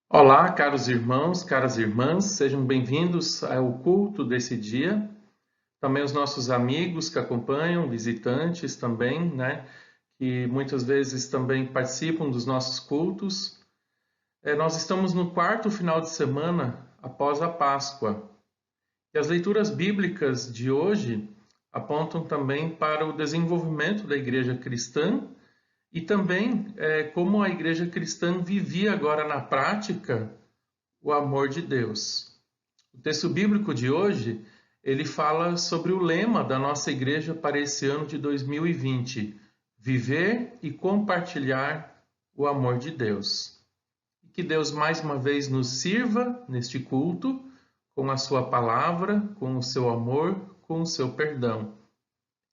Olá, caros irmãos, caras irmãs, sejam bem-vindos ao culto desse dia. Também os nossos amigos que acompanham, visitantes também, que muitas vezes também participam dos nossos cultos. Nós estamos no quarto final de semana após a Páscoa. E as leituras bíblicas de hoje apontam também para o desenvolvimento da igreja cristã e também como a igreja cristã vivia agora na prática o amor de Deus. O texto bíblico de hoje, ele fala sobre o lema da nossa igreja para esse ano de 2020, viver e compartilhar o amor de Deus. E que Deus mais uma vez nos sirva neste culto com a sua palavra, com o seu amor, com o seu perdão.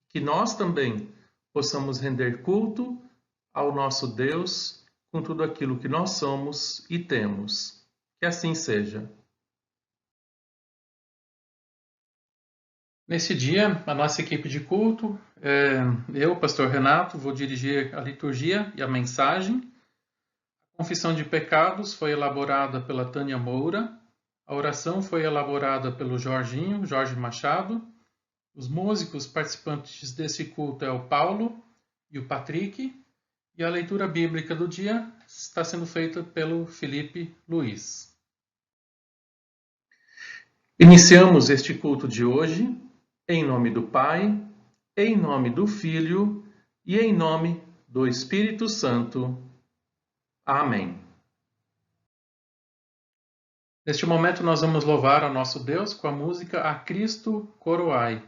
Que nós também possamos render culto ao nosso Deus com tudo aquilo que nós somos e temos. Que assim seja. Nesse dia, a nossa equipe de culto, eu, pastor Renato, vou dirigir a liturgia e a mensagem. A confissão de pecados foi elaborada pela Tânia Moura. A oração foi elaborada pelo Jorge Machado. Os músicos participantes desse culto é o Paulo e o Patrick. E a leitura bíblica do dia está sendo feita pelo Felipe Luiz. Iniciamos este culto de hoje em nome do Pai, em nome do Filho e em nome do Espírito Santo. Amém. Neste momento nós vamos louvar ao nosso Deus com a música A Cristo Coroai,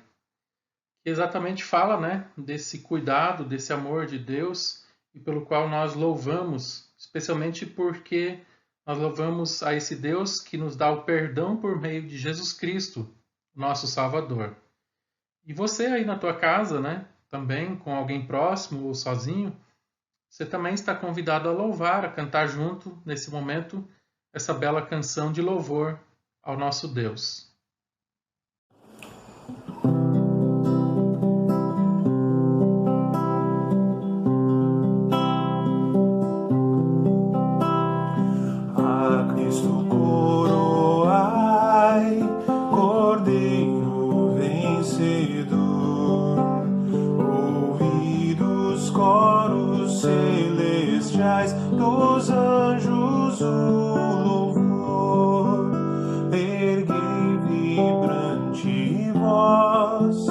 que exatamente fala, desse cuidado, desse amor de Deus e pelo qual nós louvamos, especialmente porque nós louvamos a esse Deus que nos dá o perdão por meio de Jesus Cristo, nosso Salvador. E você aí na tua casa, também com alguém próximo ou sozinho, você também está convidado a louvar, a cantar junto, nesse momento, essa bela canção de louvor ao nosso Deus. Dos anjos o louvor, erguei vibrante voz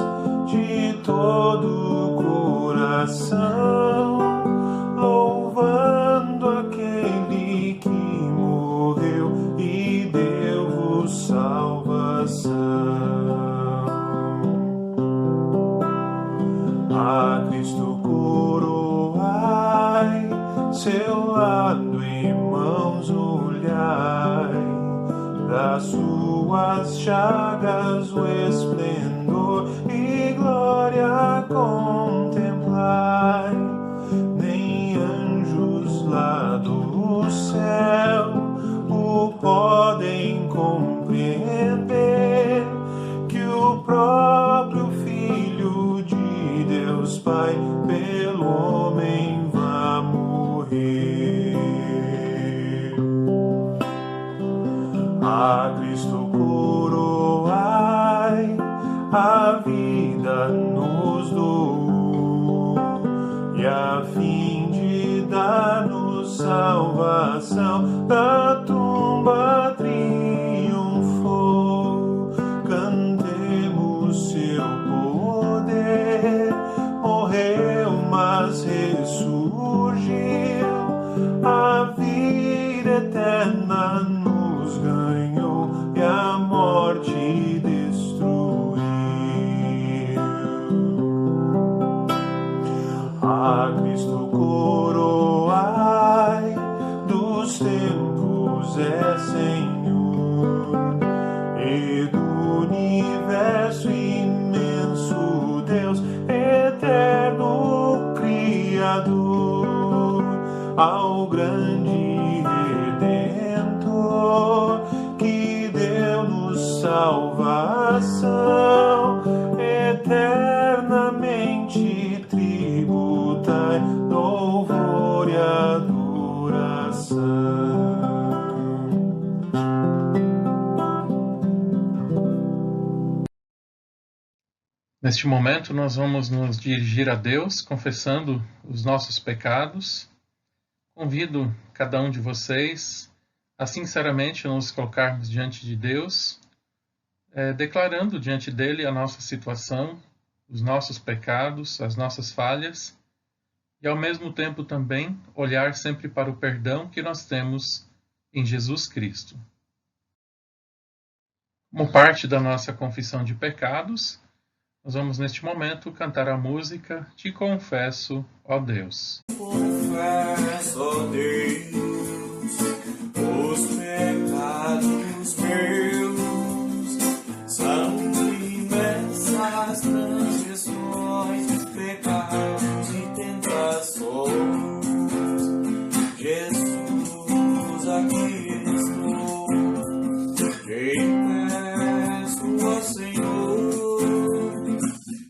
de todo o coração, louvando aquele que morreu e deu-vos salvação. A Cristo coroai, seu lado em mãos olhai, das suas chagas o esplendor e glória contemplai, nem anjos lá do céu o podem compreender, que o próprio Filho de Deus Pai pelo homem vai morrer. A Cristo coroai, a vida nos doou, e a fim de dar-nos salvação, da tumba triunfou. Cantemos seu poder, morreu, mas ressurgiu, a vida eterna nos ganhou e a morte destruiu. A Cristo coroai, dos tempos é Senhor, e do universo imenso Deus, eterno Criador, ao grande Redentor, que deu-nos salvação, eternamente tributai louvor e adoração. Neste momento, nós vamos nos dirigir a Deus, confessando os nossos pecados. Convido cada um de vocês a sinceramente nos colocarmos diante de Deus, declarando diante dele a nossa situação, os nossos pecados, as nossas falhas, e ao mesmo tempo também olhar sempre para o perdão que nós temos em Jesus Cristo. Como parte da nossa confissão de pecados, nós vamos neste momento cantar a música Te Confesso, ó Deus. Confesso, ó Deus, os pecados meus, são imensas transgressões, pecados e tentações. Jesus, aqui estou, te peço, ó Senhor,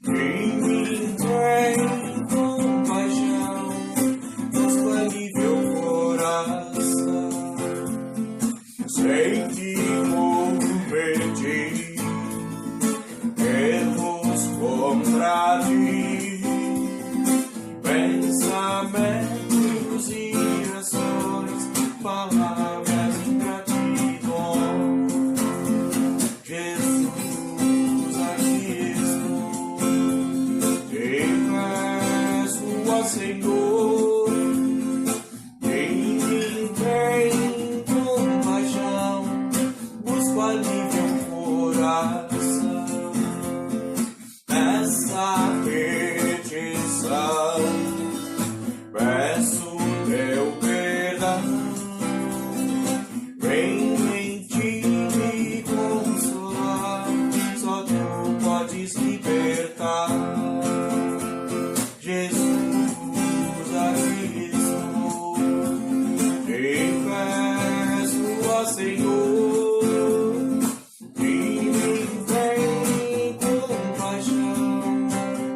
em mim tem compaixão, busca alívio coração. Sei que cometi erros contra ti, pensamentos e ações, palavras e ingratidão. Jesus, aqui estou, te peço, ó Senhor, em mim tem compaixão, busco alívio coração. Essa petição, peço teu perdão, venho em ti me consolar, só tu podes libertar. Jesus, aqui estou, te peço, ó Senhor, em mim tem compaixão,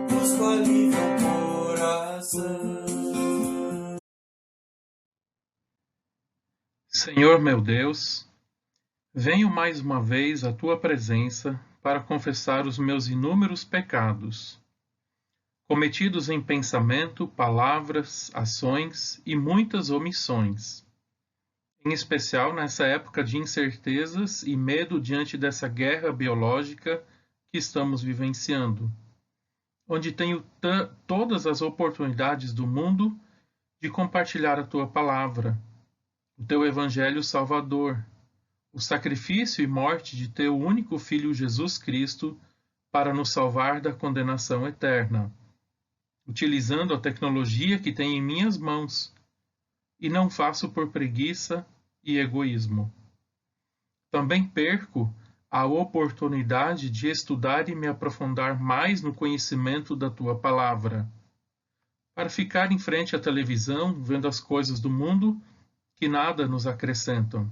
busco alívio ao coração. Senhor meu Deus, venho mais uma vez à tua presença para confessar os meus inúmeros pecados, cometidos em pensamento, palavras, ações e muitas omissões, em especial nessa época de incertezas e medo diante dessa guerra biológica que estamos vivenciando, onde tenho todas as oportunidades do mundo de compartilhar a tua palavra, o teu evangelho salvador, o sacrifício e morte de teu único Filho Jesus Cristo para nos salvar da condenação eterna, utilizando a tecnologia que tenho em minhas mãos, e não faço por preguiça e egoísmo. Também perco a oportunidade de estudar e me aprofundar mais no conhecimento da tua palavra, para ficar em frente à televisão vendo as coisas do mundo que nada nos acrescentam.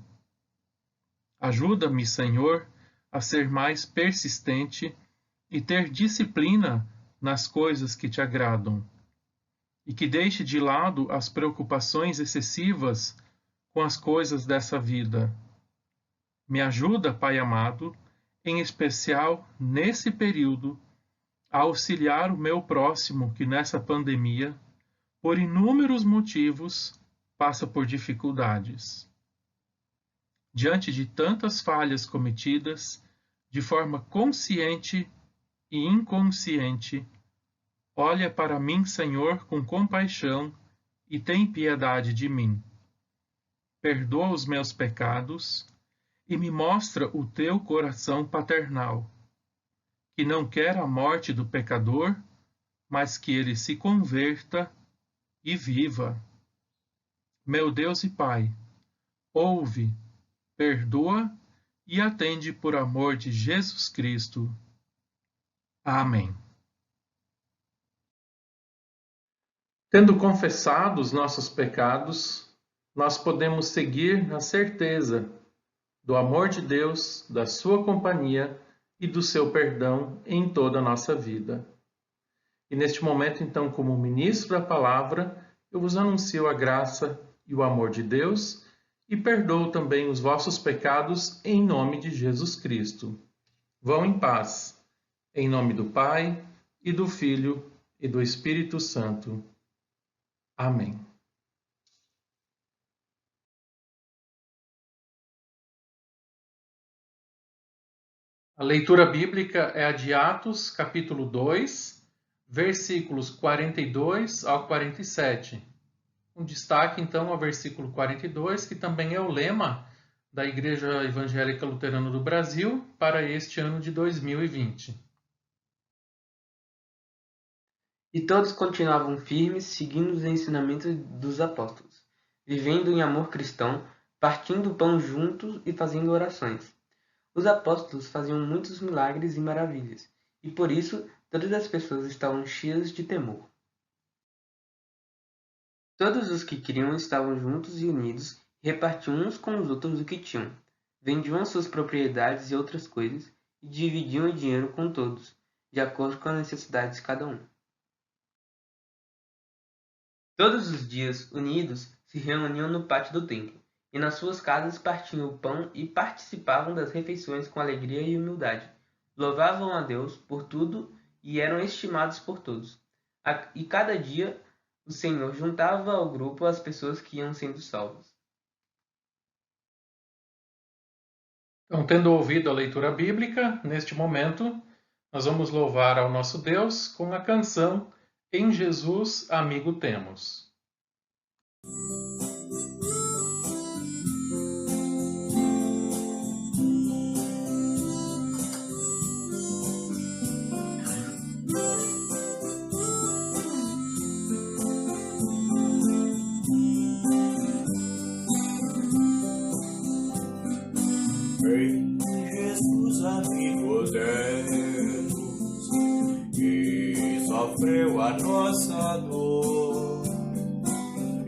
Ajuda-me, Senhor, a ser mais persistente e ter disciplina nas coisas que te agradam, e que deixe de lado as preocupações excessivas com as coisas dessa vida. Me ajuda, Pai amado, em especial nesse período, a auxiliar o meu próximo que nessa pandemia, por inúmeros motivos, passa por dificuldades. Diante de tantas falhas cometidas, de forma consciente e inconsciente, olha para mim, Senhor, com compaixão e tem piedade de mim. Perdoa os meus pecados e me mostra o teu coração paternal, que não quer a morte do pecador, mas que ele se converta e viva. Meu Deus e Pai, ouve, perdoa e atende por amor de Jesus Cristo. Amém. Tendo confessado os nossos pecados, nós podemos seguir na certeza do amor de Deus, da sua companhia e do seu perdão em toda a nossa vida. E neste momento, então, como ministro da palavra, eu vos anuncio a graça e o amor de Deus e perdoo também os vossos pecados em nome de Jesus Cristo. Vão em paz. Em nome do Pai, e do Filho, e do Espírito Santo. Amém. A leitura bíblica é a de Atos, capítulo 2, versículos 42 ao 47. Um destaque, então, ao versículo 42, que também é o lema da Igreja Evangélica Luterana do Brasil para este ano de 2020. E todos continuavam firmes, seguindo os ensinamentos dos apóstolos, vivendo em amor cristão, partindo o pão juntos e fazendo orações. Os apóstolos faziam muitos milagres e maravilhas, e por isso todas as pessoas estavam cheias de temor. Todos os que criam estavam juntos e unidos, e repartiam uns com os outros o que tinham. Vendiam as suas propriedades e outras coisas, e dividiam o dinheiro com todos, de acordo com as necessidades de cada um. Todos os dias, unidos, se reuniam no pátio do templo, e nas suas casas partiam o pão e participavam das refeições com alegria e humildade. Louvavam a Deus por tudo e eram estimados por todos. E cada dia o Senhor juntava ao grupo as pessoas que iam sendo salvas. Então, tendo ouvido a leitura bíblica, neste momento, nós vamos louvar ao nosso Deus com a canção Em Jesus Amigo Temos. Em Jesus, amigo Deus, que sofreu a nossa dor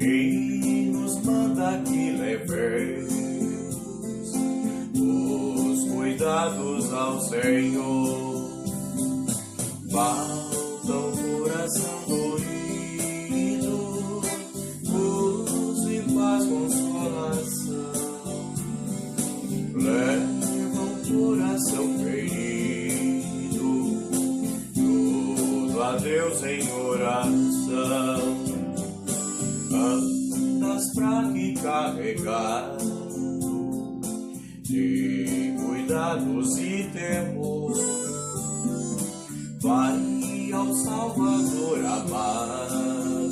e nos manda que levemos os cuidados ao Senhor. Falta o coração doído, luz e paz, consolação. Leva o coração ferido, tudo a Deus em oração. Andas fraco e carregado de cuidados e temor. Vai ao Salvador amado,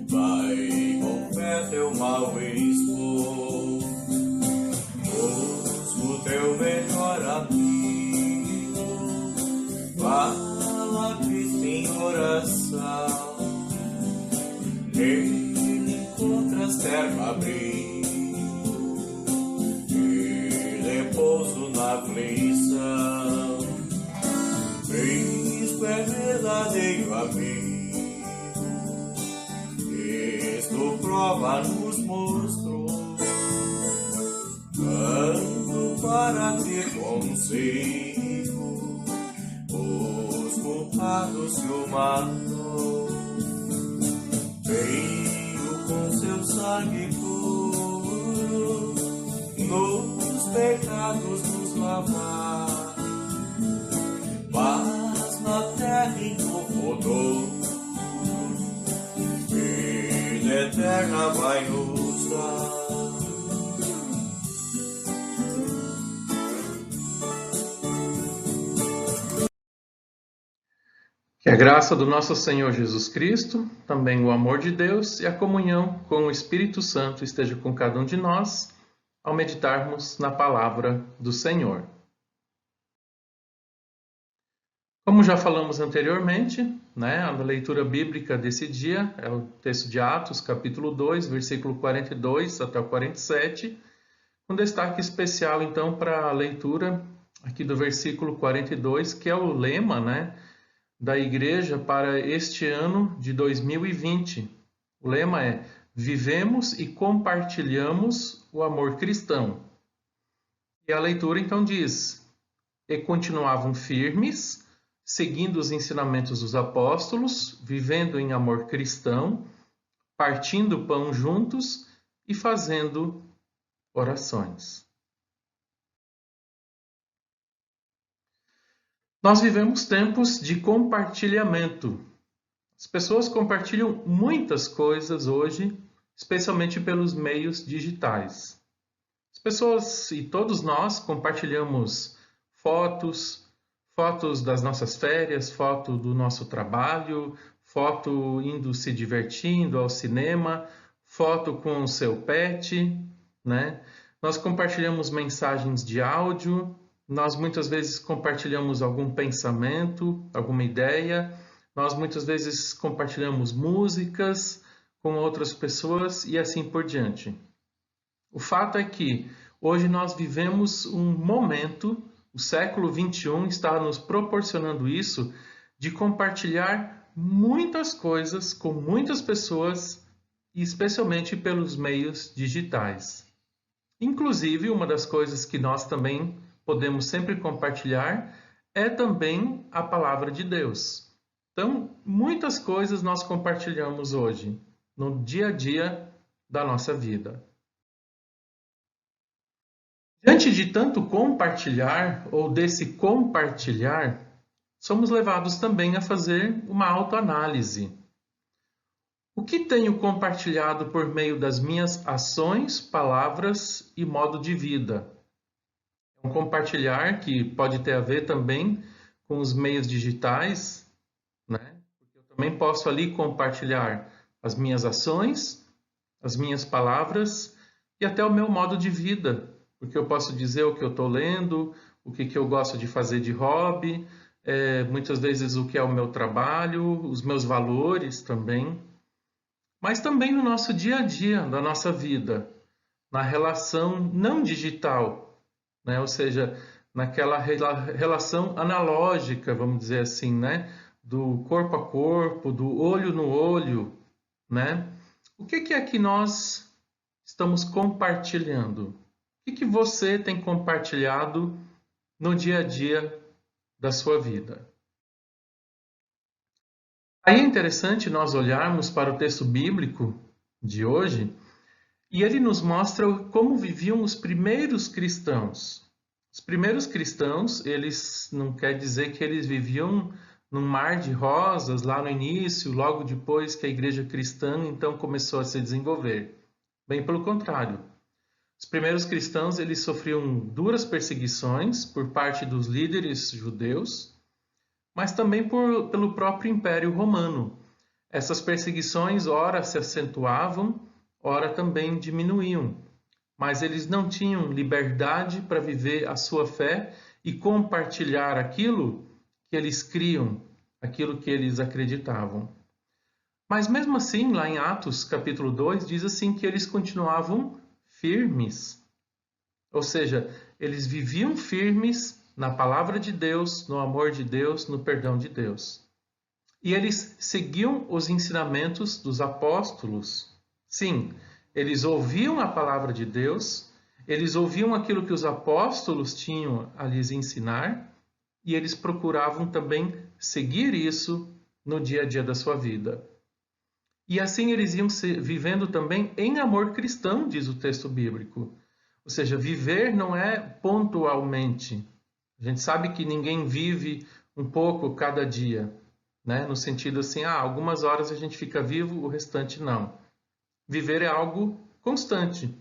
vai com fé teu mal expor. O teu melhor amigo, fala a Cristo em oração. Nele encontras terra, abrigo e repouso na aflição. Cristo é verdadeiro amigo, Cristo prova nos mostrou. Canto para ter consigo os culpados e o matou. Veio com seu sangue puro nos pecados nos lavar. Paz na terra incomodou, vida eterna vai nos dar. Que a graça do nosso Senhor Jesus Cristo, também o amor de Deus e a comunhão com o Espírito Santo esteja com cada um de nós ao meditarmos na palavra do Senhor. Como já falamos anteriormente, a leitura bíblica desse dia é o texto de Atos, capítulo 2, versículo 42 até o 47, com destaque especial então para a leitura aqui do versículo 42, que é o lema, da igreja para este ano de 2020. O lema é: vivemos e compartilhamos o amor cristão. E a leitura então diz: e continuavam firmes, seguindo os ensinamentos dos apóstolos, vivendo em amor cristão, partindo o pão juntos e fazendo orações. Nós vivemos tempos de compartilhamento. As pessoas compartilham muitas coisas hoje, especialmente pelos meios digitais. As pessoas e todos nós compartilhamos fotos das nossas férias, foto do nosso trabalho, foto indo se divertindo ao cinema, foto com o seu pet, né? Nós compartilhamos mensagens de áudio, nós muitas vezes compartilhamos algum pensamento, alguma ideia, nós muitas vezes compartilhamos músicas com outras pessoas e assim por diante. O fato é que hoje nós vivemos um momento, o século XXI está nos proporcionando isso, de compartilhar muitas coisas com muitas pessoas, e especialmente pelos meios digitais. Inclusive, uma das coisas que nós também podemos sempre compartilhar é também a palavra de Deus. Então, muitas coisas nós compartilhamos hoje, no dia a dia da nossa vida. Diante de tanto compartilhar, ou desse compartilhar, somos levados também a fazer uma autoanálise. O que tenho compartilhado por meio das minhas ações, palavras e modo de vida? É um compartilhar que pode ter a ver também com os meios digitais, né? Porque eu também posso ali compartilhar as minhas ações, as minhas palavras e até o meu modo de vida, porque eu posso dizer o que eu estou lendo, o que eu gosto de fazer de hobby, muitas vezes o que é o meu trabalho, os meus valores também. Mas também no nosso dia a dia, da nossa vida, na relação não digital, né? Ou seja, naquela relação analógica, vamos dizer assim, né? Do corpo a corpo, do olho no olho, né? O que é que nós estamos compartilhando? O que você tem compartilhado no dia a dia da sua vida? Aí é interessante nós olharmos para o texto bíblico de hoje e ele nos mostra como viviam os primeiros cristãos. Os primeiros cristãos, eles não quer dizer que eles viviam num mar de rosas lá no início, logo depois que a igreja cristã então começou a se desenvolver. Bem pelo contrário. Os primeiros cristãos, eles sofriam duras perseguições por parte dos líderes judeus, mas também pelo próprio Império Romano. Essas perseguições, ora se acentuavam, ora também diminuíam, mas eles não tinham liberdade para viver a sua fé e compartilhar aquilo que eles criam, aquilo que eles acreditavam. Mas mesmo assim, lá em Atos capítulo 2, diz assim que eles continuavam firmes. Ou seja, eles viviam firmes na palavra de Deus, no amor de Deus, no perdão de Deus. E eles seguiam os ensinamentos dos apóstolos. Sim, eles ouviam a palavra de Deus, eles ouviam aquilo que os apóstolos tinham a lhes ensinar, e eles procuravam também seguir isso no dia a dia da sua vida. E assim eles iam vivendo também em amor cristão, diz o texto bíblico. Ou seja, viver não é pontualmente. A gente sabe que ninguém vive um pouco cada dia, né? No sentido assim, algumas horas a gente fica vivo, o restante não. Viver é algo constante.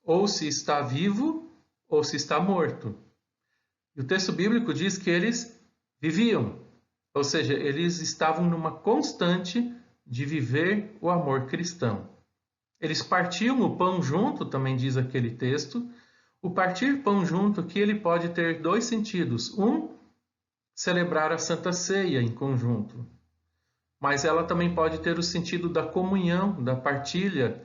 Ou se está vivo, ou se está morto. E o texto bíblico diz que eles viviam. Ou seja, eles estavam numa constante de viver o amor cristão. Eles partiam o pão junto, também diz aquele texto. O partir pão junto aqui ele pode ter dois sentidos. Um, celebrar a Santa Ceia em conjunto. Mas ela também pode ter o sentido da comunhão, da partilha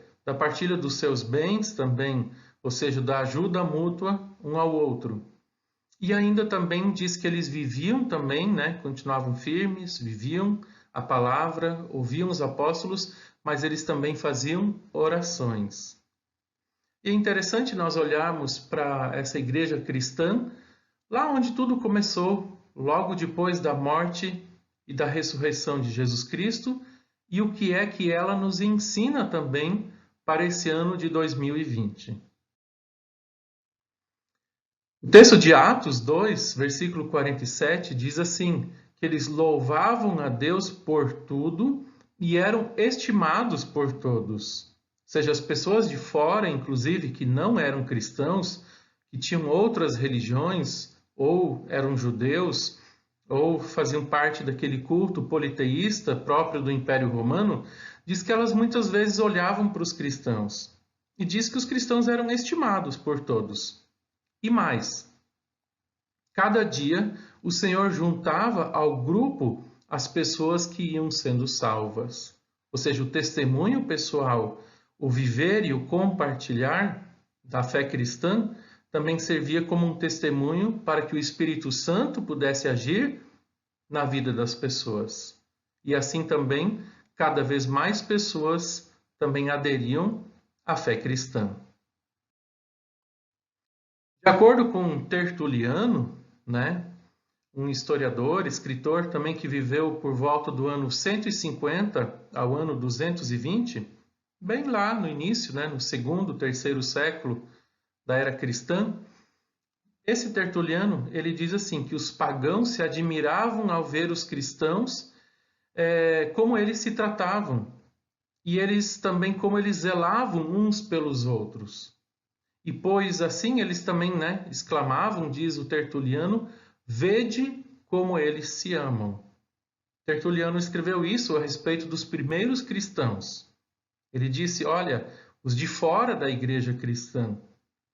dos seus bens também, ou seja, da ajuda mútua um ao outro. E ainda também diz que eles viviam também, né? Continuavam firmes, viviam a palavra, ouviam os apóstolos, mas eles também faziam orações. E é interessante nós olharmos para essa igreja cristã, lá onde tudo começou, logo depois da morte e da ressurreição de Jesus Cristo, e o que é que ela nos ensina também para esse ano de 2020. O O texto de Atos 2, versículo 47, diz assim, que eles louvavam a Deus por tudo e eram estimados por todos. Ou seja, as pessoas de fora, inclusive, que não eram cristãos, que tinham outras religiões, ou eram judeus, ou faziam parte daquele culto politeísta próprio do Império Romano, diz que elas muitas vezes olhavam para os cristãos e diz que os cristãos eram estimados por todos. E mais, cada dia o Senhor juntava ao grupo as pessoas que iam sendo salvas. Ou seja, o testemunho pessoal, o viver e o compartilhar da fé cristã também servia como um testemunho para que o Espírito Santo pudesse agir na vida das pessoas. E assim também, cada vez mais pessoas também aderiam à fé cristã. De acordo com Tertuliano, um historiador, escritor também que viveu por volta do ano 150 ao ano 220, bem lá no início, no segundo, terceiro século da era cristã, esse Tertuliano, ele diz assim, que os pagãos se admiravam ao ver os cristãos, como eles se tratavam, e eles também como eles zelavam uns pelos outros. E pois assim eles também exclamavam, diz o Tertuliano, vede como eles se amam. Tertuliano escreveu isso a respeito dos primeiros cristãos. Ele disse, olha, os de fora da igreja cristã,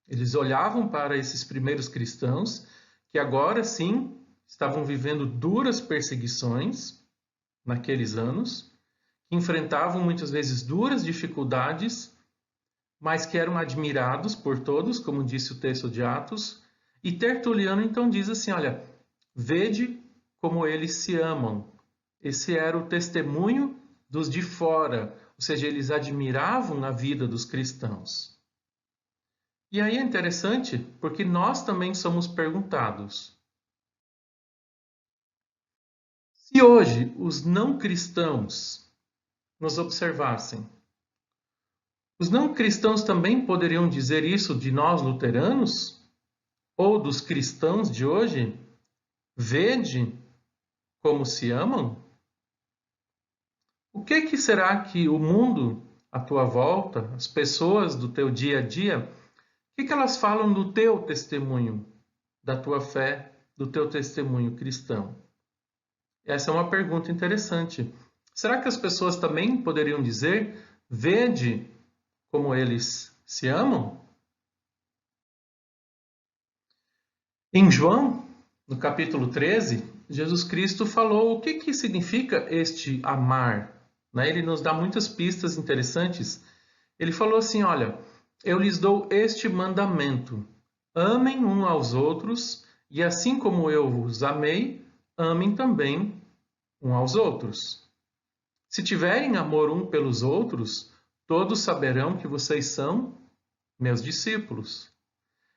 eles olhavam para esses primeiros cristãos, que agora sim estavam vivendo duras perseguições naqueles anos, que enfrentavam muitas vezes duras dificuldades, mas que eram admirados por todos, como disse o texto de Atos. E Tertuliano então diz assim, olha, vede como eles se amam. Esse era o testemunho dos de fora, ou seja, eles admiravam a vida dos cristãos. E aí é interessante, porque nós também somos perguntados. Se hoje os não cristãos nos observassem, os não cristãos também poderiam dizer isso de nós luteranos? Ou dos cristãos de hoje? Vede como se amam? O que será que o mundo à tua volta, as pessoas do teu dia a dia, o que elas falam do teu testemunho, da tua fé, do teu testemunho cristão? Essa é uma pergunta interessante. Será que as pessoas também poderiam dizer, vede como eles se amam? Em João, no capítulo 13, Jesus Cristo falou o que significa este amar. Ele nos dá muitas pistas interessantes. Ele falou assim, olha, eu lhes dou este mandamento, amem uns aos outros, e assim como eu vos amei, amem também uns aos outros. Se tiverem amor um pelos outros, todos saberão que vocês são meus discípulos.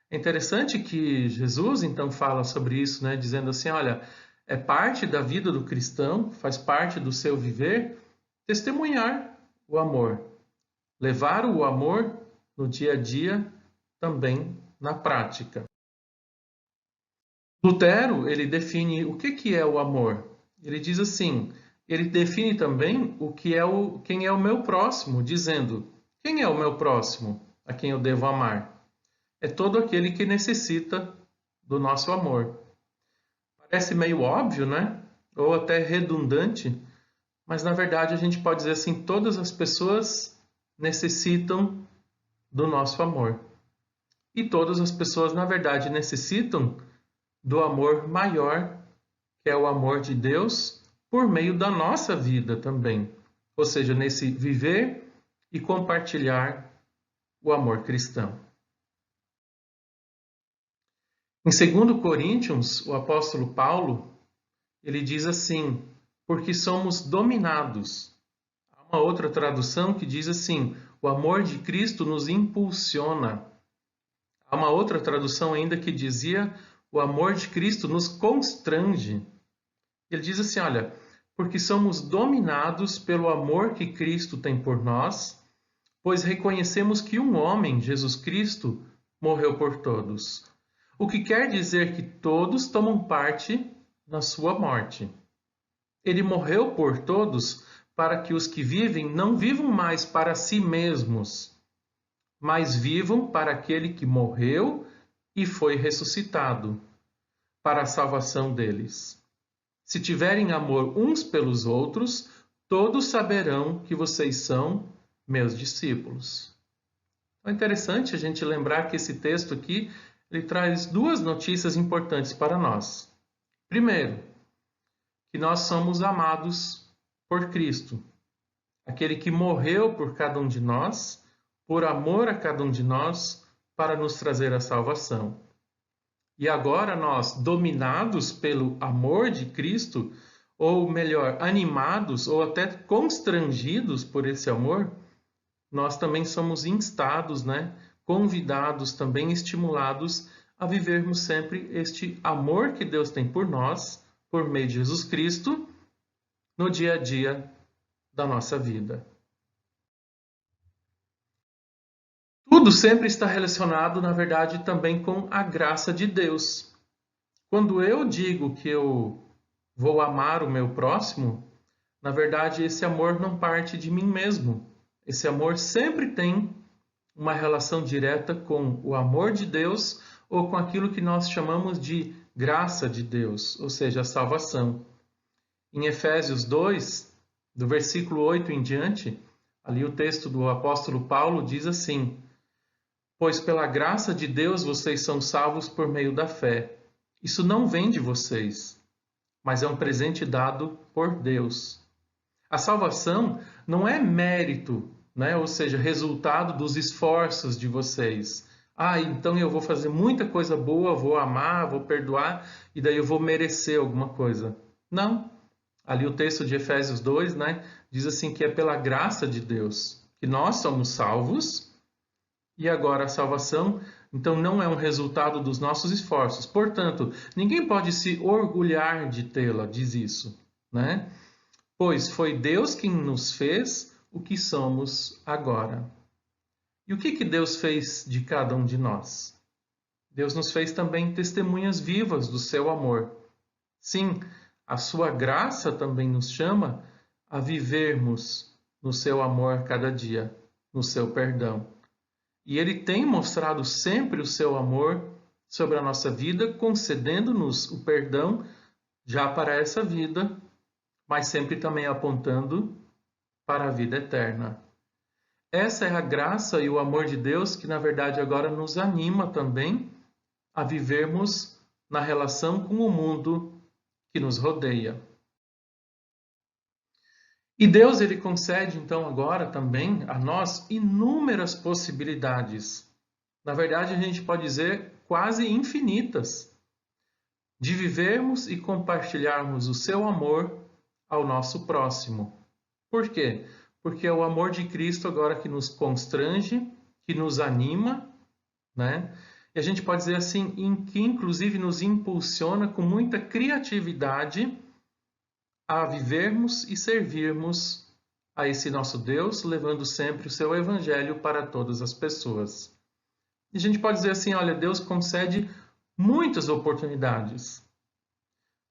É interessante que Jesus então fala sobre isso, dizendo assim, olha, é parte da vida do cristão, faz parte do seu viver, testemunhar o amor, levar o amor no dia a dia, também na prática. Lutero, ele define o que é o amor. Ele diz assim, ele define também quem é o meu próximo, dizendo, quem é o meu próximo a quem eu devo amar? É todo aquele que necessita do nosso amor. Parece meio óbvio, ou até redundante, mas na verdade a gente pode dizer assim, todas as pessoas necessitam do nosso amor. E todas as pessoas, na verdade, necessitam do amor maior, que é o amor de Deus, por meio da nossa vida também. Ou seja, nesse viver e compartilhar o amor cristão. Em 2 Coríntios, o apóstolo Paulo, ele diz assim, porque somos dominados. Há uma outra tradução que diz assim, o amor de Cristo nos impulsiona. Há uma outra tradução ainda que dizia, o amor de Cristo nos constrange. Ele diz assim, olha, porque somos dominados pelo amor que Cristo tem por nós, pois reconhecemos que um homem, Jesus Cristo, morreu por todos. o que quer dizer que todos tomam parte na sua morte. Ele morreu por todos para que os que vivem não vivam mais para si mesmos, mas vivam para aquele que morreu e foi ressuscitado, para a salvação deles. Se tiverem amor uns pelos outros, todos saberão que vocês são meus discípulos. É interessante a gente lembrar que esse texto aqui ele traz duas notícias importantes para nós. Primeiro, que nós somos amados por Cristo, aquele que morreu por cada um de nós, por amor a cada um de nós, para nos trazer a salvação. E agora nós, dominados pelo amor de Cristo, ou melhor, animados ou até constrangidos por esse amor, nós também somos instados, convidados, também estimulados a vivermos sempre este amor que Deus tem por nós, por meio de Jesus Cristo, no dia a dia da nossa vida. Tudo sempre está relacionado, na verdade, também com a graça de Deus. Quando eu digo que eu vou amar o meu próximo, na verdade, esse amor não parte de mim mesmo. Esse amor sempre tem uma relação direta com o amor de Deus ou com aquilo que nós chamamos de graça de Deus, ou seja, a salvação. Em Efésios 2, do versículo 8 em diante, ali o texto do apóstolo Paulo diz assim: pois pela graça de Deus vocês são salvos por meio da fé. Isso não vem de vocês, mas é um presente dado por Deus. A salvação não é mérito, ou seja, resultado dos esforços de vocês. Então eu vou fazer muita coisa boa, vou amar, vou perdoar, e daí eu vou merecer alguma coisa. Não. Ali o texto de Efésios 2, diz assim que é pela graça de Deus que nós somos salvos, e agora a salvação, então, não é um resultado dos nossos esforços. Portanto, ninguém pode se orgulhar de tê-la, diz isso, Pois foi Deus quem nos fez o que somos agora. E o que Deus fez de cada um de nós? Deus nos fez também testemunhas vivas do seu amor. Sim, a sua graça também nos chama a vivermos no seu amor cada dia, no seu perdão. E Ele tem mostrado sempre o seu amor sobre a nossa vida, concedendo-nos o perdão já para essa vida, mas sempre também apontando para a vida eterna. Essa é a graça e o amor de Deus que, na verdade, agora nos anima também a vivermos na relação com o mundo que nos rodeia. E Deus, Ele concede, então, agora também a nós inúmeras possibilidades. Na verdade, a gente pode dizer quase infinitas, de vivermos e compartilharmos o seu amor ao nosso próximo. Por quê? Porque é o amor de Cristo agora que nos constrange, que nos anima, E a gente pode dizer assim, que inclusive nos impulsiona com muita criatividade a vivermos e servirmos a esse nosso Deus, levando sempre o seu evangelho para todas as pessoas. E a gente pode dizer assim, olha, Deus concede muitas oportunidades.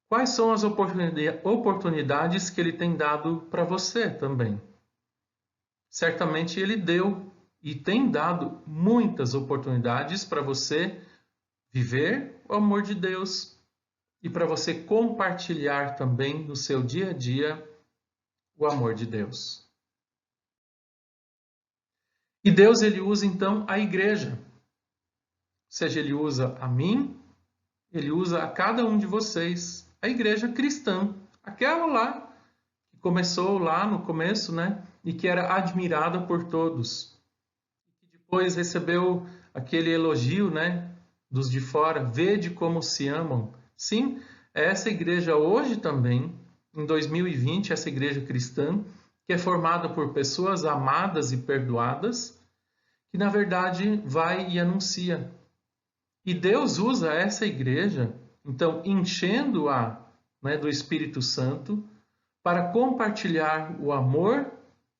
Quais são as oportunidades que Ele tem dado para você também? Certamente Ele deu e tem dado muitas oportunidades para você viver o amor de Deus e para você compartilhar também no seu dia a dia o amor de Deus. E Deus, Ele usa então a igreja. Ou seja, Ele usa a mim, Ele usa a cada um de vocês, a igreja cristã, aquela lá que começou lá no começo, e que era admirada por todos. E que depois recebeu aquele elogio, dos de fora, vede como se amam. Sim, essa igreja hoje também, em 2020, essa igreja cristã, que é formada por pessoas amadas e perdoadas, que na verdade vai e anuncia. E Deus usa essa igreja, então, enchendo-a do Espírito Santo, para compartilhar o amor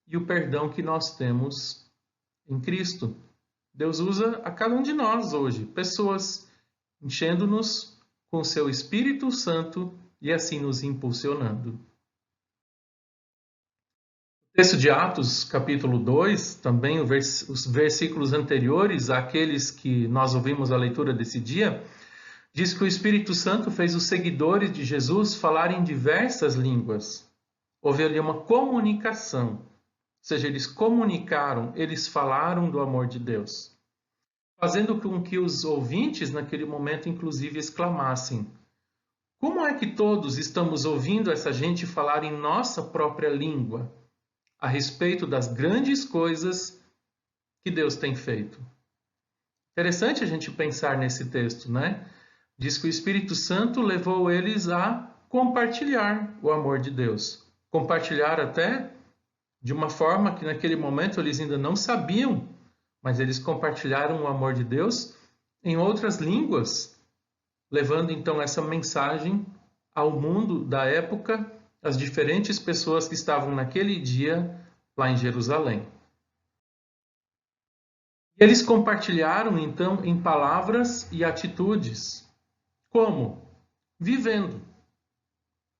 e o perdão que nós temos em Cristo. Deus usa a cada um de nós hoje, pessoas enchendo-nos com seu Espírito Santo e assim nos impulsionando. O texto de Atos, capítulo 2, também os versículos anteriores àqueles que nós ouvimos a leitura desse dia, diz que o Espírito Santo fez os seguidores de Jesus falarem diversas línguas. Houve ali uma comunicação, ou seja, eles comunicaram, eles falaram do amor de Deus, fazendo com que os ouvintes naquele momento inclusive exclamassem: como é que todos estamos ouvindo essa gente falar em nossa própria língua a respeito das grandes coisas que Deus tem feito? Interessante a gente pensar nesse texto, né? Diz que o Espírito Santo levou eles a compartilhar o amor de Deus. Compartilhar até de uma forma que naquele momento eles ainda não sabiam, mas eles compartilharam o amor de Deus em outras línguas, levando então essa mensagem ao mundo da época, às diferentes pessoas que estavam naquele dia lá em Jerusalém. E eles compartilharam então em palavras e atitudes. Como? Vivendo.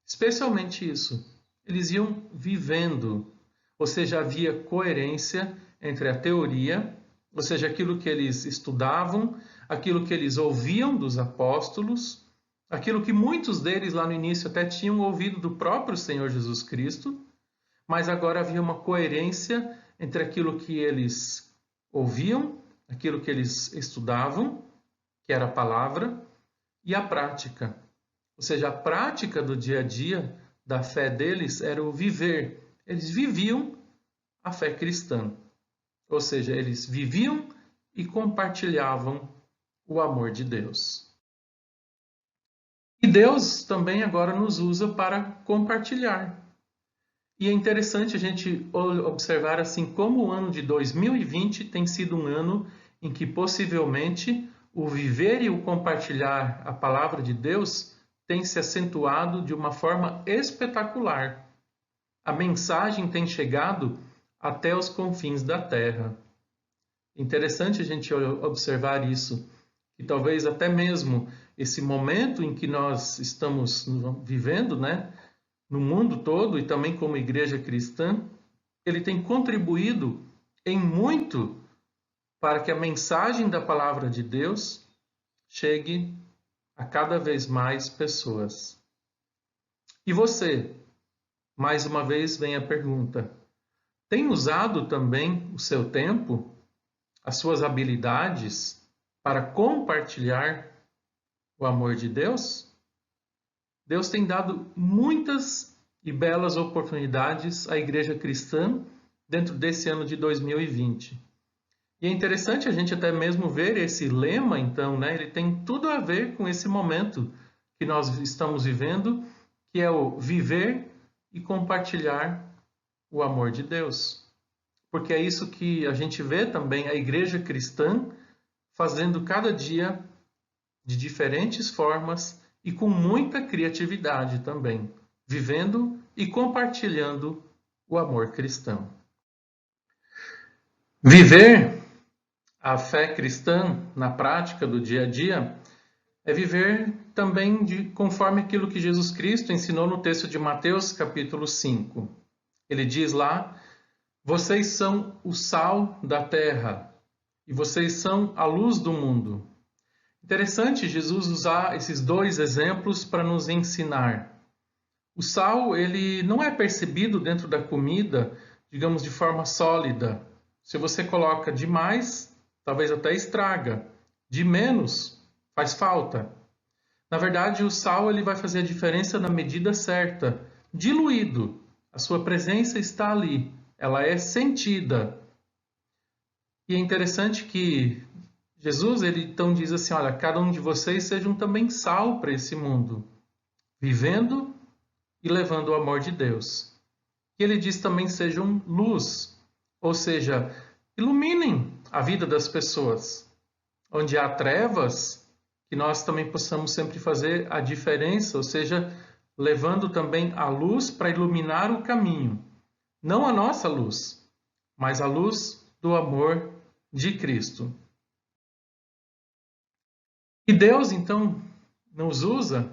Especialmente isso. Eles iam vivendo. Ou seja, havia coerência entre a teoria, ou seja, aquilo que eles estudavam, aquilo que eles ouviam dos apóstolos, aquilo que muitos deles lá no início até tinham ouvido do próprio Senhor Jesus Cristo, mas agora havia uma coerência entre aquilo que eles ouviam, aquilo que eles estudavam, que era a palavra, e a prática. Ou seja, a prática do dia a dia da fé deles era o viver. Eles viviam a fé cristã. Ou seja, eles viviam e compartilhavam o amor de Deus. E Deus também agora nos usa para compartilhar. E é interessante a gente observar assim como o ano de 2020 tem sido um ano em que possivelmente o viver e o compartilhar a palavra de Deus tem se acentuado de uma forma espetacular. A mensagem tem chegado até os confins da terra. Interessante a gente observar isso, e talvez até mesmo esse momento em que nós estamos vivendo, né, no mundo todo e também como igreja cristã, ele tem contribuído em muito para que a mensagem da palavra de Deus chegue a cada vez mais pessoas. E você, mais uma vez vem a pergunta: tem usado também o seu tempo, as suas habilidades para compartilhar o amor de Deus? Deus tem dado muitas e belas oportunidades à igreja cristã dentro desse ano de 2020. E é interessante a gente até mesmo ver esse lema, então, né? Ele tem tudo a ver com esse momento que nós estamos vivendo, que é o viver e compartilhar o amor de Deus. Porque é isso que a gente vê também a igreja cristã fazendo cada dia de diferentes formas e com muita criatividade também, vivendo e compartilhando o amor cristão. Viver a fé cristã na prática do dia a dia é viver também conforme aquilo que Jesus Cristo ensinou no texto de Mateus, capítulo 5. Ele diz lá: vocês são o sal da terra e vocês são a luz do mundo. Interessante Jesus usar esses dois exemplos para nos ensinar. O sal, ele não é percebido dentro da comida, digamos, de forma sólida. Se você coloca demais, talvez até estraga. De menos, faz falta. Na verdade, o sal ele vai fazer a diferença na medida certa. Diluído, a sua presença está ali. Ela é sentida. E é interessante que Jesus ele então diz assim: olha, cada um de vocês sejam também sal para esse mundo, vivendo e levando o amor de Deus. E ele diz também: sejam luz, ou seja, iluminem a vida das pessoas. Onde há trevas, que nós também possamos sempre fazer a diferença, ou seja, levando também a luz para iluminar o caminho. Não a nossa luz, mas a luz do amor de Cristo. E Deus, então, nos usa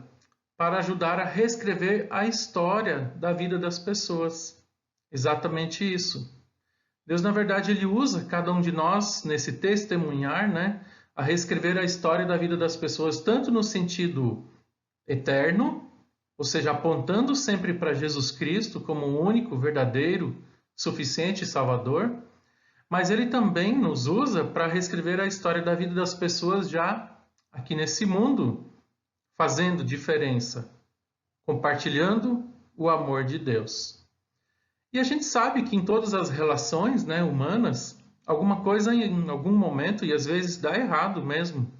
para ajudar a reescrever a história da vida das pessoas. Exatamente isso. Deus, na verdade, ele usa cada um de nós nesse testemunhar, né, a reescrever a história da vida das pessoas, tanto no sentido eterno, ou seja, apontando sempre para Jesus Cristo como o único, verdadeiro, suficiente e salvador, mas ele também nos usa para reescrever a história da vida das pessoas já aqui nesse mundo, fazendo diferença, compartilhando o amor de Deus. E a gente sabe que em todas as relações, né, humanas, alguma coisa em algum momento, e às vezes dá errado mesmo,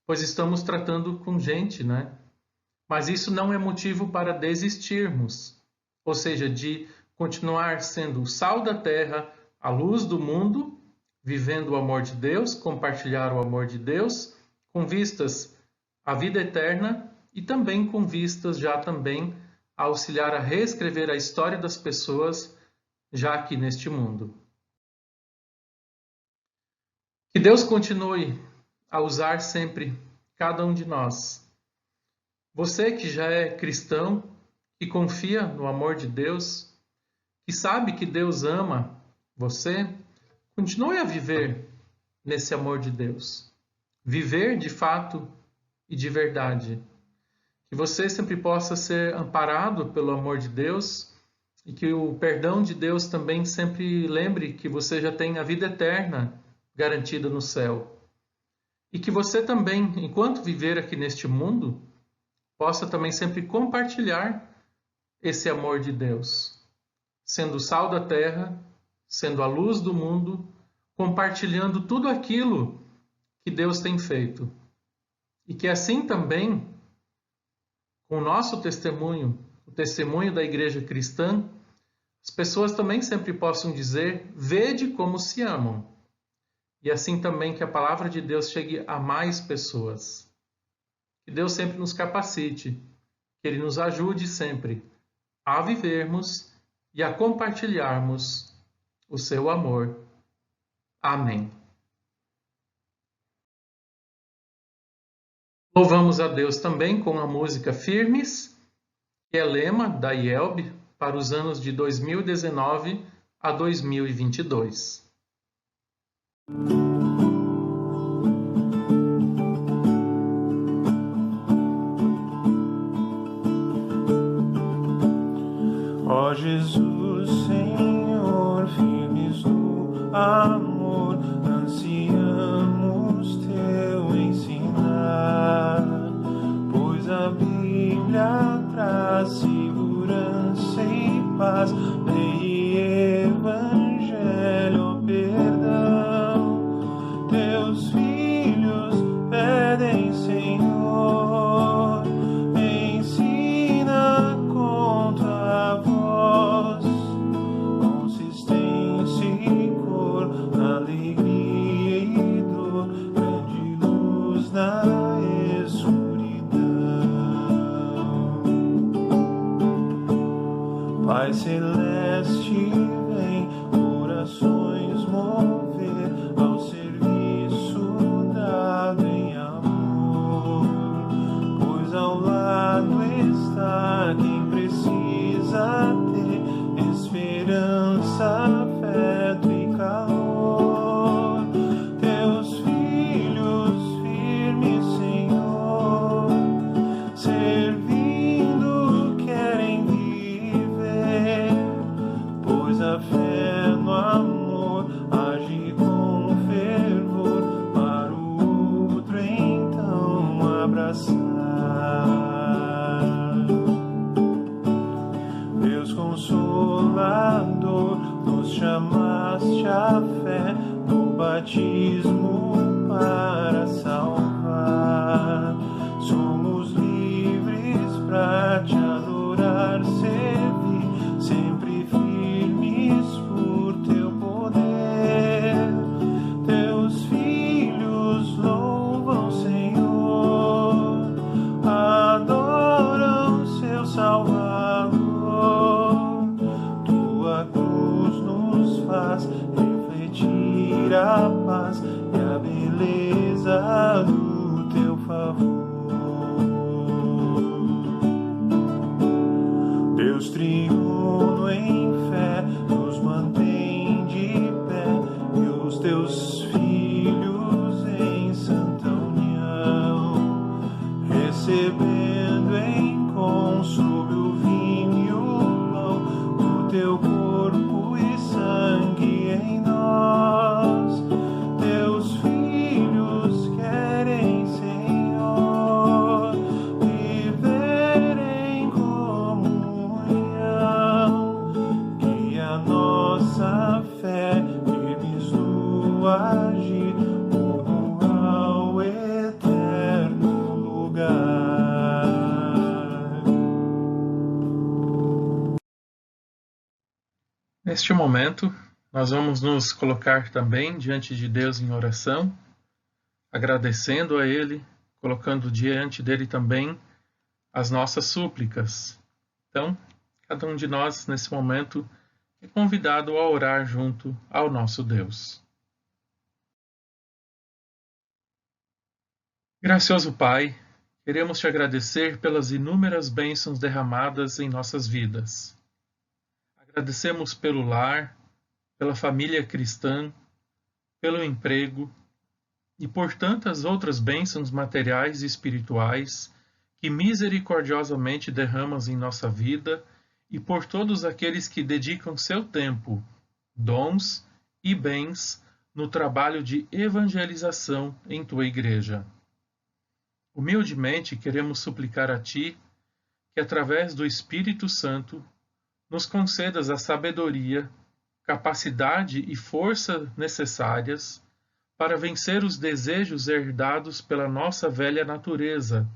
pois estamos tratando com gente, né? Mas isso não é motivo para desistirmos, ou seja, de continuar sendo o sal da terra, a luz do mundo, vivendo o amor de Deus, compartilhar o amor de Deus, com vistas à vida eterna e também com vistas já também a auxiliar a reescrever a história das pessoas já aqui neste mundo. Que Deus continue a usar sempre cada um de nós. Você que já é cristão, que confia no amor de Deus, que sabe que Deus ama você, continue a viver nesse amor de Deus. Viver de fato e de verdade. Que você sempre possa ser amparado pelo amor de Deus e que o perdão de Deus também sempre lembre que você já tem a vida eterna garantida no céu. E que você também, enquanto viver aqui neste mundo, possa também sempre compartilhar esse amor de Deus, sendo o sal da terra, sendo a luz do mundo, compartilhando tudo aquilo que Deus tem feito. E que assim também, com o nosso testemunho, o testemunho da igreja cristã, as pessoas também sempre possam dizer: vede como se amam. E assim também que a palavra de Deus chegue a mais pessoas. Que Deus sempre nos capacite, que Ele nos ajude sempre a vivermos e a compartilharmos o seu amor. Amém. Louvamos a Deus também com a música Firmes, que é lema da IELB para os anos de 2019 a 2022. Ó Jesus, Senhor, firmes no amor, ansiamos teu ensinar, pois a Bíblia traz segurança e paz, lei e evangelho, perdão. Teus filhos pedem, Senhor, ensina com tua voz, consistência e cor, alegria e dor, grande luz na escuridão. Pai celeste, vem corações mover ao serviço dado em amor, pois ao lado está quem precisa ter esperança, afeto e calor. Teus filhos firmes, Senhor, servindo querem viver, pois a fé no amor age com fervor, para o outro então abraçar. Deus Consolador, nos chamaste a fé no batismo para salvar. Somos livres para te adorar, servir, sempre firmes por teu poder. Teus filhos louvam, Senhor, adoram seu Salvador. Tua cruz nos faz refletir a paz e a beleza do Deus triuno em fé nos mantém de pé, e os teus filhos em santa união, recebendo em consolo o vinho e o pão, o teu corpo e sangue em nós. Teus filhos querem, Senhor, viver em comunhão, que a nossa fé firmes no agir rumo ao eterno lugar. Neste momento, nós vamos nos colocar também diante de Deus em oração, agradecendo a Ele, colocando diante dele também as nossas súplicas. Então, cada um de nós, nesse momento, é convidado a orar junto ao nosso Deus. Gracioso Pai, queremos te agradecer pelas inúmeras bênçãos derramadas em nossas vidas. Agradecemos pelo lar, pela família cristã, pelo emprego e por tantas outras bênçãos materiais e espirituais que misericordiosamente derramas em nossa vida e por todos aqueles que dedicam seu tempo, dons e bens no trabalho de evangelização em tua igreja. Humildemente queremos suplicar a ti que, através do Espírito Santo, nos concedas a sabedoria, capacidade e força necessárias para vencer os desejos herdados pela nossa velha natureza,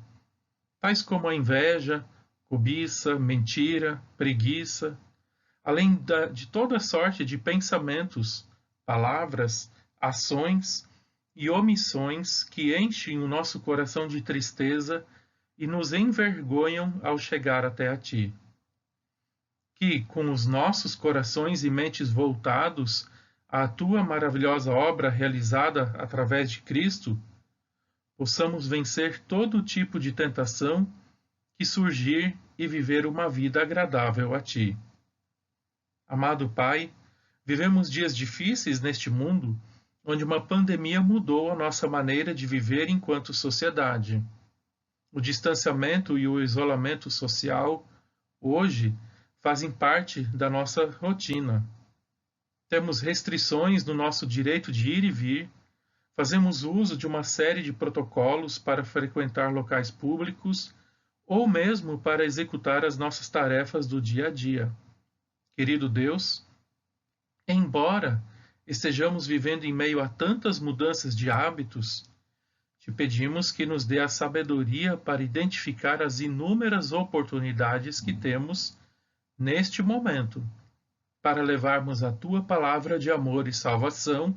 tais como a inveja, cobiça, mentira, preguiça, além de toda sorte de pensamentos, palavras, ações e omissões que enchem o nosso coração de tristeza e nos envergonham ao chegar até a ti. Que, com os nossos corações e mentes voltados à tua maravilhosa obra realizada através de Cristo, possamos vencer todo tipo de tentação que surgir e viver uma vida agradável a ti. Amado Pai, vivemos dias difíceis neste mundo, onde uma pandemia mudou a nossa maneira de viver enquanto sociedade. O distanciamento e o isolamento social, hoje, fazem parte da nossa rotina. Temos restrições no nosso direito de ir e vir, fazemos uso de uma série de protocolos para frequentar locais públicos ou mesmo para executar as nossas tarefas do dia a dia. Querido Deus, embora estejamos vivendo em meio a tantas mudanças de hábitos, te pedimos que nos dê a sabedoria para identificar as inúmeras oportunidades que temos neste momento, para levarmos a tua palavra de amor e salvação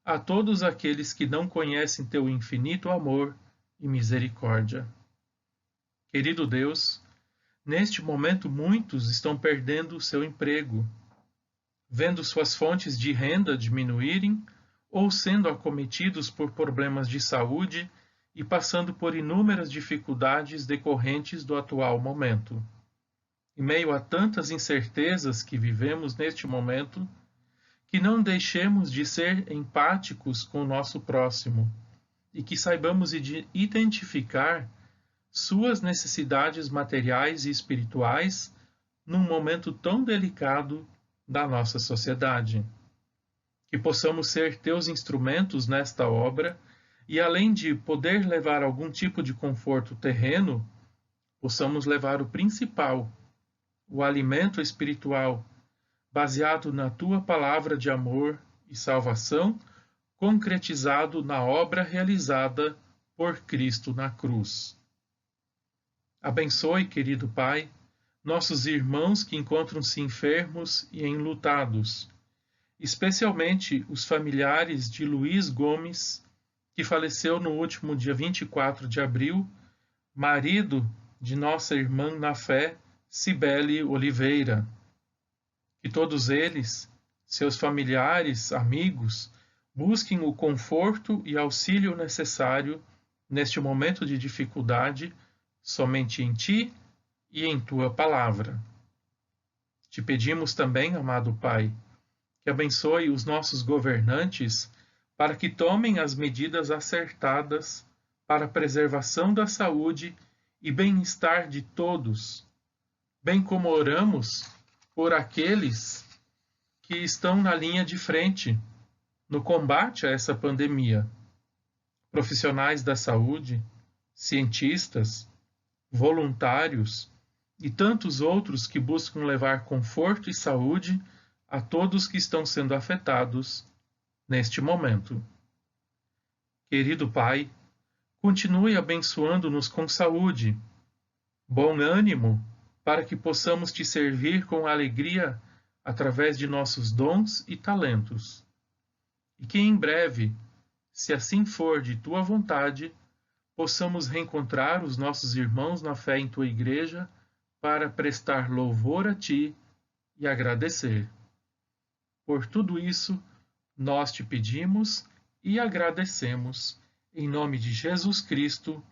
a todos aqueles que não conhecem teu infinito amor e misericórdia. Querido Deus, neste momento muitos estão perdendo o seu emprego, vendo suas fontes de renda diminuírem ou sendo acometidos por problemas de saúde e passando por inúmeras dificuldades decorrentes do atual momento. Em meio a tantas incertezas que vivemos neste momento, que não deixemos de ser empáticos com o nosso próximo e que saibamos identificar suas necessidades materiais e espirituais num momento tão delicado da nossa sociedade. Que possamos ser teus instrumentos nesta obra e, além de poder levar algum tipo de conforto terreno, possamos levar o principal, o alimento espiritual, baseado na tua palavra de amor e salvação, concretizado na obra realizada por Cristo na cruz. Abençoe, querido Pai, nossos irmãos que encontram-se enfermos e enlutados, especialmente os familiares de Luiz Gomes, que faleceu no último dia 24 de abril, marido de nossa irmã na fé, Cibele Oliveira. Que todos eles, seus familiares, amigos, busquem o conforto e auxílio necessário neste momento de dificuldade somente em Ti e em Tua Palavra. Te pedimos também, amado Pai, que abençoe os nossos governantes para que tomem as medidas acertadas para a preservação da saúde e bem-estar de todos, bem como oramos por aqueles que estão na linha de frente no combate a essa pandemia. Profissionais da saúde, cientistas, voluntários e tantos outros que buscam levar conforto e saúde a todos que estão sendo afetados neste momento. Querido Pai, continue abençoando-nos com saúde, bom ânimo, para que possamos te servir com alegria através de nossos dons e talentos. E que em breve, se assim for de tua vontade, possamos reencontrar os nossos irmãos na fé em tua igreja para prestar louvor a ti e agradecer. Por tudo isso, nós te pedimos e agradecemos, em nome de Jesus Cristo,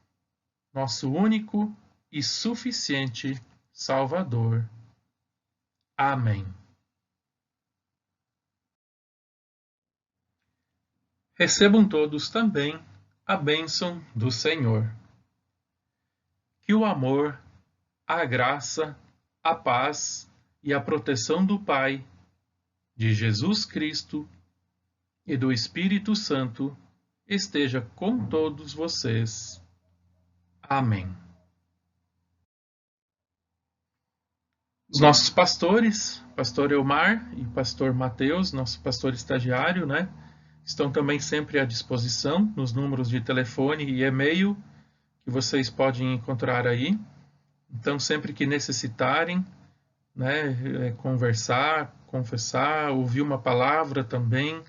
nosso único e suficiente Salvador. Amém. Recebam todos também a bênção do Senhor. Que o amor, a graça, a paz e a proteção do Pai, de Jesus Cristo e do Espírito Santo esteja com todos vocês. Amém. Os nossos pastores, pastor Elmar e pastor Mateus, nosso pastor estagiário, estão também sempre à disposição nos números de telefone e e-mail que vocês podem encontrar aí. Então, sempre que necessitarem, conversar, confessar, ouvir uma palavra também,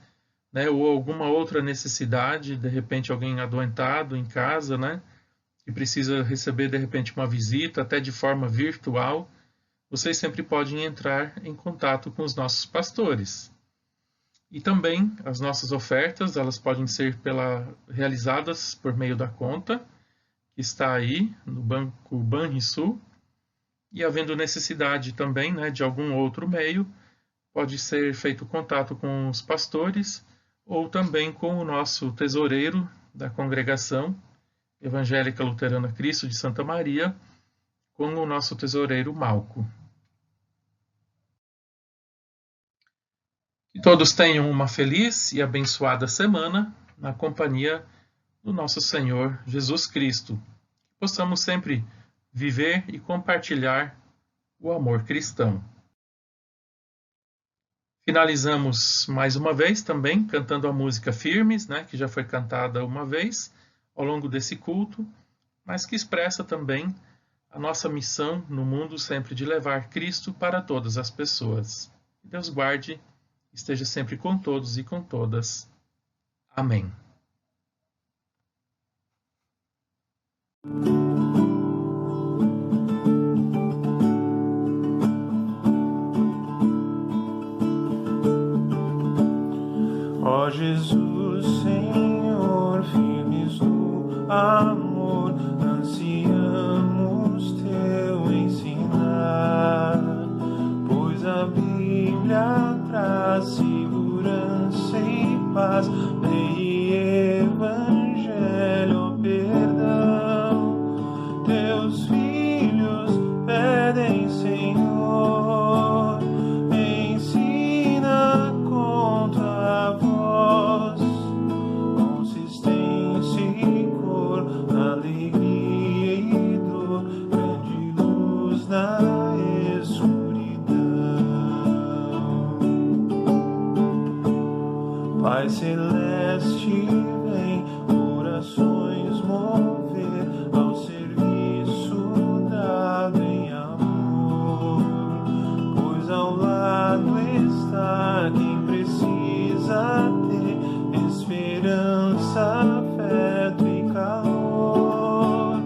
ou alguma outra necessidade, de repente alguém adoentado em casa, que precisa receber de repente uma visita, até de forma virtual, vocês sempre podem entrar em contato com os nossos pastores. E também as nossas ofertas, elas podem ser realizadas por meio da conta, que está aí no Banco Banrisul, e havendo necessidade também de algum outro meio, pode ser feito contato com os pastores ou também com o nosso tesoureiro da congregação Evangélica Luterana Cristo de Santa Maria, com o nosso tesoureiro Malco. Que todos tenham uma feliz e abençoada semana na companhia do nosso Senhor Jesus Cristo. Que possamos sempre viver e compartilhar o amor cristão. Finalizamos mais uma vez também cantando a música Firmes, que já foi cantada uma vez ao longo desse culto, mas que expressa também a nossa missão no mundo sempre de levar Cristo para todas as pessoas. Que Deus guarde, esteja sempre com todos e com todas. Amém. Ó Jesus, Senhor, firmes no amor, ansiamos teu ensinar, pois a Bíblia traz segurança e paz, lei e evangelho, ó perdão. Teus filhos pedem, Senhor, ensina com tua voz, consistência e cor, alegria e dor, grande luz na escuridão. Pai celeste, vem orações mover ao serviço dado em amor, pois ao lado está quem precisa ter esperança, afeto e calor.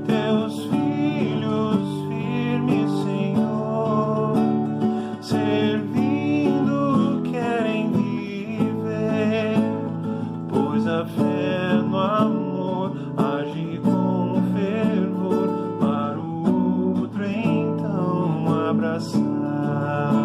Teus filhos firmes, Senhor, servindo querem viver, pois a fé no amor age com fervor, para o outro então abraçar.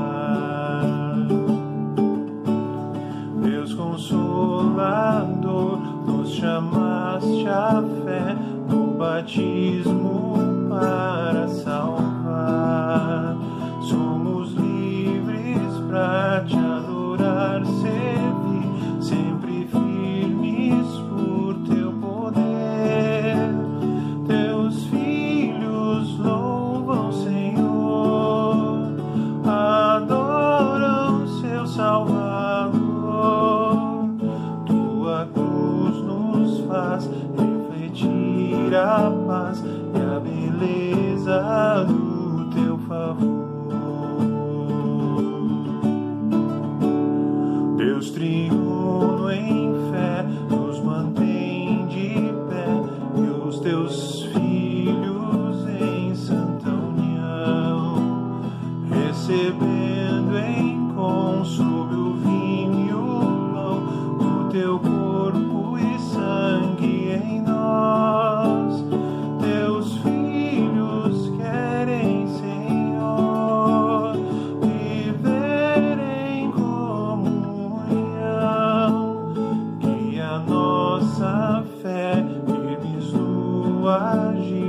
Deus triuno em fé nos mantém de pé, e os teus filhos em santa união, recebendo em consolo o vinho e o pão, o teu corpo e sangue em nós. Teus filhos querem, Senhor, viver em comunhão, que a nossa fé firmes no agir